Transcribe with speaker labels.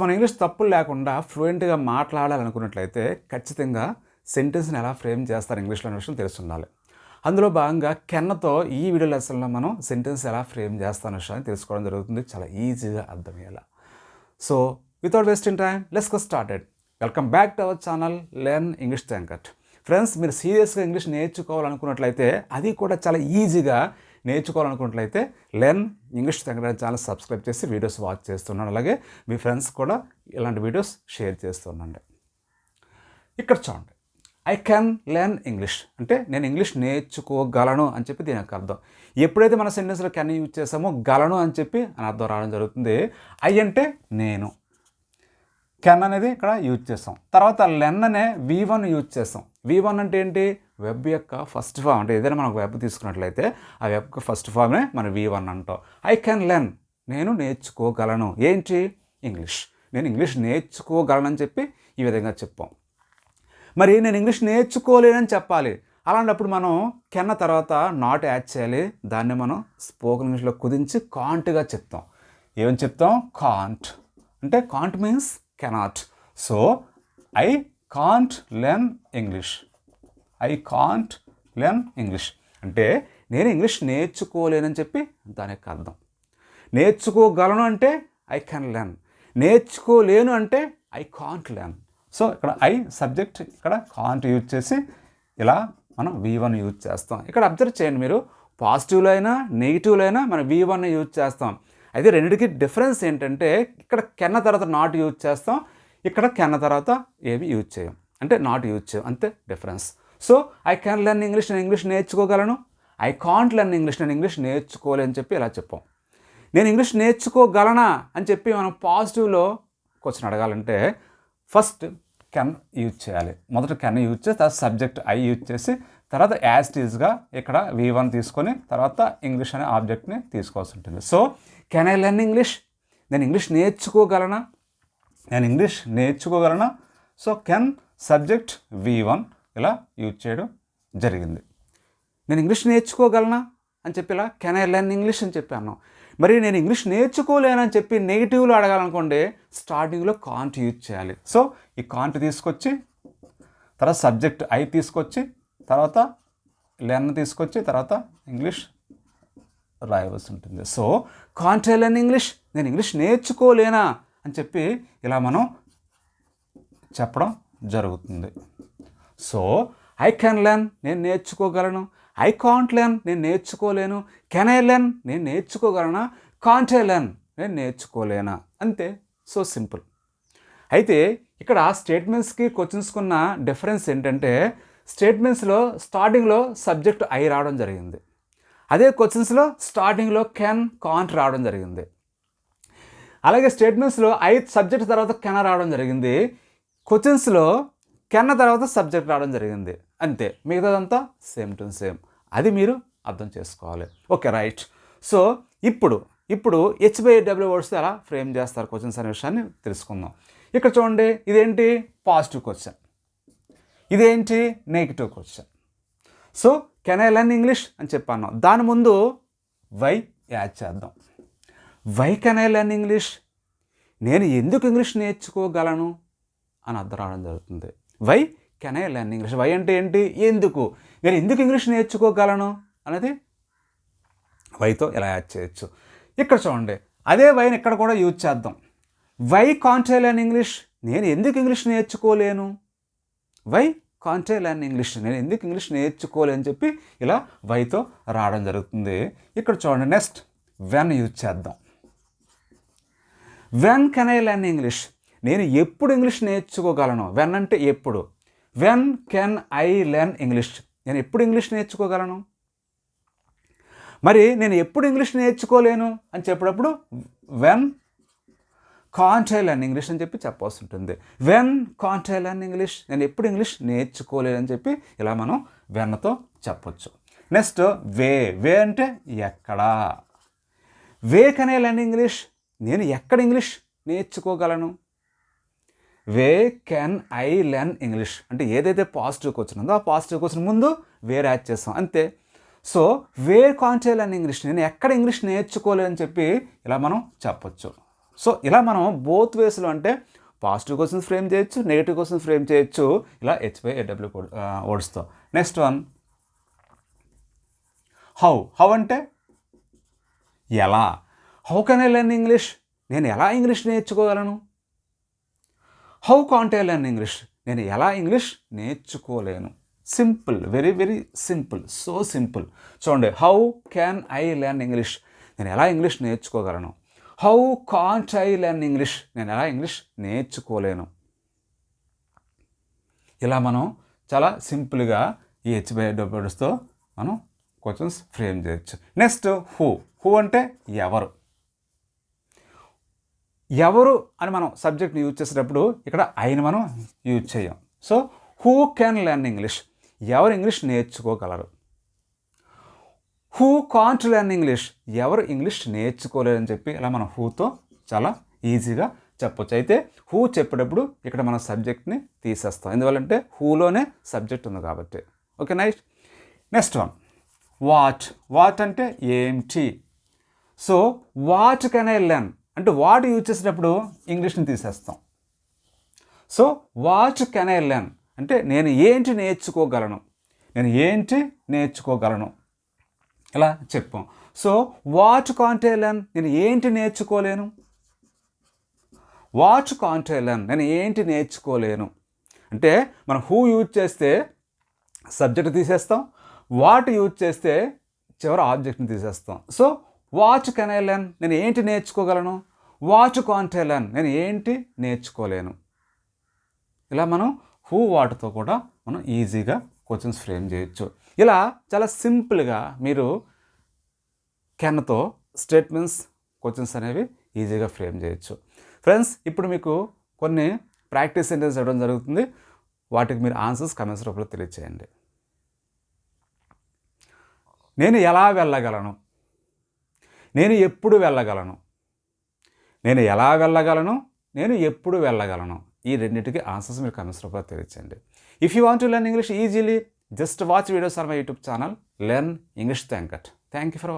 Speaker 1: మన ఇంగ్లీష్ తప్పులు లేకుండా ఫ్లూయెంట్గా మాట్లాడాలనుకున్నట్లయితే ఖచ్చితంగా సెంటెన్స్ని ఎలా ఫ్రేమ్ చేస్తారు ఇంగ్లీష్లో అనే విషయం తెలుసుండాలి. అందులో భాగంగా కెన్నతో ఈ వీడియో లెసన్లో మనం సెంటెన్స్ ఎలా ఫ్రేమ్ చేస్తామనే విషయాన్ని తెలుసుకోవడం జరుగుతుంది, చాలా ఈజీగా అర్థమయ్యేలా. So without wasting time let's get started. Welcome back to our channel learn English thank you. Friends, మీరు సీరియస్గా ఇంగ్లీష్ నేర్చుకోవాలనుకున్నట్లయితే, అది కూడా చాలా ఈజీగా నేర్చుకోవాలనుకున్నట్లయితే learn English thank you channel subscribe చేసి వీడియోస్ వాచ్ చేస్తున్నాను. అలాగే మీ ఫ్రెండ్స్ కూడా ఇలాంటి వీడియోస్ షేర్ చేస్తున్నాండి. ఇక్కడ చూడండి, ఐ క్యాన్ లెర్న్ ఇంగ్లీష్ అంటే నేను ఇంగ్లీష్ నేర్చుకోగలను అని చెప్పి దీని యొక్క అర్థం. ఎప్పుడైతే మన సెంటెన్స్లో కెన్ యూజ్ చేసామో గలను అని చెప్పి అని అర్థం రావడం జరుగుతుంది. ఐ అంటే నేను, కెన్ అనేది ఇక్కడ యూజ్ చేస్తాం. తర్వాత లెన్ అనే V1 యూజ్ చేస్తాం. V1 అంటే ఏంటి? వెబ్ యొక్క ఫస్ట్ ఫామ్. అంటే ఏదైనా మనం వెబ్ తీసుకున్నట్లయితే ఆ వెబ్ యొక్క ఫస్ట్ ఫామ్నే మనం V1 అంటాం. ఐ కెన్ లెర్న్, నేను నేర్చుకోగలను ఏంటి? ఇంగ్లీష్. నేను ఇంగ్లీష్ నేర్చుకోగలనని చెప్పి ఈ విధంగా చెప్పాం. మరి నేను ఇంగ్లీష్ నేర్చుకోలేనని చెప్పాలి. అలాంటప్పుడు మనం కెన్న తర్వాత నాట్ యాడ్ చేయాలి. దాన్ని మనం స్పోకెన్ ఇంగ్లీష్లో కుదించి కాంట్గా చెప్తాం. ఏమని చెప్తాం? కాంట్. అంటే can't means cannot. So I can't learn English. I can't learn English అంటే నేను ఇంగ్లీష్ నేర్చుకోలేనని చెప్పి దాని యొక్క అర్థం. నేర్చుకోగలను అంటే ఐ కెన్ లెర్న్, నేర్చుకోలేను అంటే ఐ కాంట్ లెర్న్. సో ఇక్కడ ఐ సబ్జెక్ట్, ఇక్కడ కాంట్ యూజ్ చేసి ఇలా మనం V1 యూజ్ చేస్తాం. ఇక్కడ అబ్జర్వ్ చేయండి మీరు, పాజిటివ్లో అయినా నెగిటివ్లో అయినా మనం V1 యూజ్ చేస్తాం. అయితే రెండింటికి డిఫరెన్స్ ఏంటంటే, ఇక్కడ కెన్న తర్వాత నాట్ యూజ్ చేస్తాం, ఇక్కడ కెన్న తర్వాత ఏవి యూజ్ చేయం, అంటే నాట్ యూజ్ చేయం, అంతే difference. So I can learn English, నేను ఇంగ్లీష్ నేర్చుకోగలను. ఐ కాంట్ లెర్న్ ఇంగ్లీష్, నేను ఇంగ్లీష్ నేర్చుకోలేని చెప్పి ఇలా చెప్పాం. నేను ఇంగ్లీష్ నేర్చుకోగలనా అని చెప్పి మనం పాజిటివ్లో క్వశ్చన్ అడగాలంటే ఫస్ట్ కెన్ యూజ్ చేయాలి. మొదట కెన్ యూజ్ చేసి తర్వాత సబ్జెక్ట్ ఐ యూజ్ చేసి తర్వాత యాజ్ టీజ్గా ఇక్కడ V1 తీసుకొని తర్వాత ఇంగ్లీష్ అనే ఆబ్జెక్ట్ని తీసుకోవాల్సి ఉంటుంది. So can I learn English, నేను ఇంగ్లీష్ నేర్చుకోగలనా, నేను ఇంగ్లీష్ నేర్చుకోగలనా. సో కెన్ సబ్జెక్ట్ V1 ఇలా యూజ్ చేయడం జరిగింది. నేను ఇంగ్లీష్ నేర్చుకోగలనా అని చెప్పి ఇలా కెన్ ఐ లెర్న్ ఇంగ్లీష్ అని చెప్పి అన్నాం. మరి నేను ఇంగ్లీష్ నేర్చుకోలేనని చెప్పి నెగిటివ్లో అడగాలనుకోండి, స్టార్టింగ్లో కాంట్ యూజ్ చేయాలి. సో ఈ కాంట్ తీసుకొచ్చి తర్వాత సబ్జెక్ట్ ఐ తీసుకొచ్చి తర్వాత లెర్న్ తీసుకొచ్చి తర్వాత ఇంగ్లీష్ రాయవలసి ఉంటుంది. So can't I learn English, నేను ఇంగ్లీష్ నేర్చుకోలేనా అని చెప్పి ఇలా మనం చెప్పడం జరుగుతుంది. సో ఐ కెన్ లెర్న్, నేను నేర్చుకోగలను. ఐ కాంట్ లెర్న్, నేను నేర్చుకోలేను. కెన్ ఐ లెర్న్, నేను నేర్చుకోగలనా. కాంట్ ఐ లెర్న్, నేను నేర్చుకోలేనా. అంతే. So simple. అయితే ఇక్కడ స్టేట్మెంట్స్కి క్వశ్చన్స్కున్న డిఫరెన్స్ ఏంటంటే, స్టేట్మెంట్స్లో స్టార్టింగ్లో సబ్జెక్ట్ ఐ రావడం జరిగింది. అదే క్వశ్చన్స్లో స్టార్టింగ్లో కెన్ కాంట్ రావడం జరిగింది. అలాగే స్టేట్మెంట్స్లో ఐ సబ్జెక్ట్ తర్వాత కెన్ రావడం జరిగింది. క్వశ్చన్స్లో కెన్న తర్వాత సబ్జెక్ట్ రావడం జరిగింది. అంతే, మిగతాదంతా సేమ్ టు సేమ్. అది మీరు అర్థం చేసుకోవాలి. Okay, right. సో ఇప్పుడు HBW వర్డ్స్ ఎలా ఫ్రేమ్ చేస్తారు క్వశ్చన్స్ అనే విషయాన్ని తెలుసుకుందాం. ఇక్కడ చూడండి, ఇదేంటి? పాజిటివ్ క్వశ్చన్, ఇదేంటి? Negative question. So can I learn English అని చెప్పాను, దాని ముందు వై యాడ్ చేద్దాం. Why can I learn English, నేను ఎందుకు ఇంగ్లీష్ నేర్చుకోగలను అని అర్థం రావడం జరుగుతుంది. Why can I learn English, why అంటే ఏంటి? ఎందుకు, నేను ఎందుకు ఇంగ్లీష్ నేర్చుకోగలను అనేది వైతో ఎలా యాడ్ చేయొచ్చు. ఇక్కడ చూడండి, అదే వైని ఇక్కడ కూడా యూజ్ చేద్దాం. Why can't I learn English, నేను ఎందుకు ఇంగ్లీష్ నేర్చుకోలేను. Why can't I learn English, నేను ఎందుకు ఇంగ్లీష్ నేర్చుకోలేని చెప్పి ఇలా వైతో రావడం జరుగుతుంది. ఇక్కడ చూడండి, నెక్స్ట్ వెన్ యూజ్ చేద్దాం. When can I learn English, నేను ఎప్పుడు ఇంగ్లీష్ నేర్చుకోగలను. వెన్ అంటే ఎప్పుడు. When can I learn English, నేను ఎప్పుడు ఇంగ్లీష్ నేర్చుకోగలను. మరి నేను ఎప్పుడు ఇంగ్లీష్ నేర్చుకోలేను అని చెప్పేటప్పుడు when can't I learn English అని చెప్పి చెప్పాల్సి ఉంటుంది. When can't I learn English, నేను ఎప్పుడు ఇంగ్లీష్ నేర్చుకోలేనని చెప్పి ఇలా మనం వెన్తో చెప్పొచ్చు. నెక్స్ట్ వే అంటే ఎక్కడ. Where can I learn English, నేను ఎక్కడ ఇంగ్లీష్ నేర్చుకోగలను. Where can I learn English అంటే ఏదైతే పాజిటివ్ క్వశ్చన్ ఉందో ఆ పాజిటివ్ క్వశ్చన్ ముందు వేర్ యాడ్ చేస్తాం, అంతే. So where can't I learn English, నేను ఎక్కడ ఇంగ్లీష్ నేర్చుకోలేదని చెప్పి ఇలా మనం చెప్పొచ్చు. సో ఇలా మనం బోత్ వేస్లో అంటే పాజిటివ్ క్వశ్చన్స్ ఫ్రేమ్ చేయొచ్చు, నెగిటివ్ క్వశ్చన్స్ ఫ్రేమ్ చేయొచ్చు ఇలా HYAW వర్డ్స్తో. నెక్స్ట్ వన్ హౌ అంటే ఎలా. How can I learn English, నేను ఎలా ఇంగ్లీష్ నేర్చుకోగలను. How can't I learn English, నేను ఎలా ఇంగ్లీష్ నేర్చుకోలేను. Simple, very very simple, so simple. చూడండి, how can I learn English, నేను ఎలా ఇంగ్లీష్ నేర్చుకోగలను. How can't I learn English, నేను ఎలా ఇంగ్లీష్ నేర్చుకోలేను. ఇలా మనం చాలా సింపుల్గా ఈ HYAW వర్డ్స్తో మనం క్వశ్చన్స్ ఫ్రేమ్ చేయొచ్చు. నెక్స్ట్ హూ అంటే ఎవరు. ఎవరు అని మనం సబ్జెక్ట్ని యూజ్ చేసేటప్పుడు ఇక్కడ ఐని మనం యూజ్ చేయం. So who can learn English, ఎవరు ఇంగ్లీష్ నేర్చుకోగలరు. హూ కాంట్ లెర్న్ ఇంగ్లీష్, ఎవరు ఇంగ్లీష్ నేర్చుకోలేరని చెప్పి ఇలా మనం హూతో చాలా ఈజీగా చెప్పొచ్చు. అయితే హూ చెప్పేటప్పుడు ఇక్కడ మనం సబ్జెక్ట్ని తీసేస్తాం, ఎందువల్లంటే హూలోనే సబ్జెక్ట్ ఉంది కాబట్టి. ఓకే, నెక్స్ట్ వన్ వాట్ అంటే ఏంటి. So what can I learn అంటే వాట్ యూజ్ చేసేటప్పుడు ఇంగ్లీష్ని తీసేస్తాం. So what can I learn అంటే నేను ఏంటి నేర్చుకోగలను, నేను ఏంటి నేర్చుకోగలను ఇలా చెప్పాం. So what can't I learn, నేను ఏంటి నేర్చుకోలేను. వాట్ కాంట్ ఐ లెర్న్, నేను ఏంటి నేర్చుకోలేను అంటే మనం హూ యూజ్ చేస్తే సబ్జెక్ట్ తీసేస్తాం, వాట్ యూజ్ చేస్తే చివరి ఆబ్జెక్ట్ని తీసేస్తాం. So what can I learn, నేను ఏంటి నేర్చుకోగలను. వాట్ కాంట్ ఐ లెర్న్, నేను ఏంటి నేర్చుకోలేను. ఇలా మనం హూ వాట్తో కూడా మనం ఈజీగా క్వశ్చన్స్ ఫ్రేమ్ చేయొచ్చు. ఇలా చాలా సింపుల్గా మీరు కెన్తో స్టేట్మెంట్స్ క్వశ్చన్స్ అనేవి ఈజీగా ఫ్రేమ్ చేయొచ్చు. ఫ్రెండ్స్, ఇప్పుడు మీకు కొన్ని ప్రాక్టీస్ సెంటెన్స్ ఇవ్వడం జరుగుతుంది, వాటికి మీరు ఆన్సర్స్ కమెంట్స్ రూపంలో తెలియచేయండి. నేను ఎలా వెళ్ళగలను, నేను ఎప్పుడు వెళ్ళగలను. నేను ఎలా వెళ్ళగలను, నేను ఎప్పుడు వెళ్ళగలను. ఈ రెండింటికి ఆన్సర్స్ మీరు కమెంట్స్ రూపంలో తెలియచేయండి. If you want to learn English easily, just watch videos on my YouTube channel, Learn English Thank you for watching.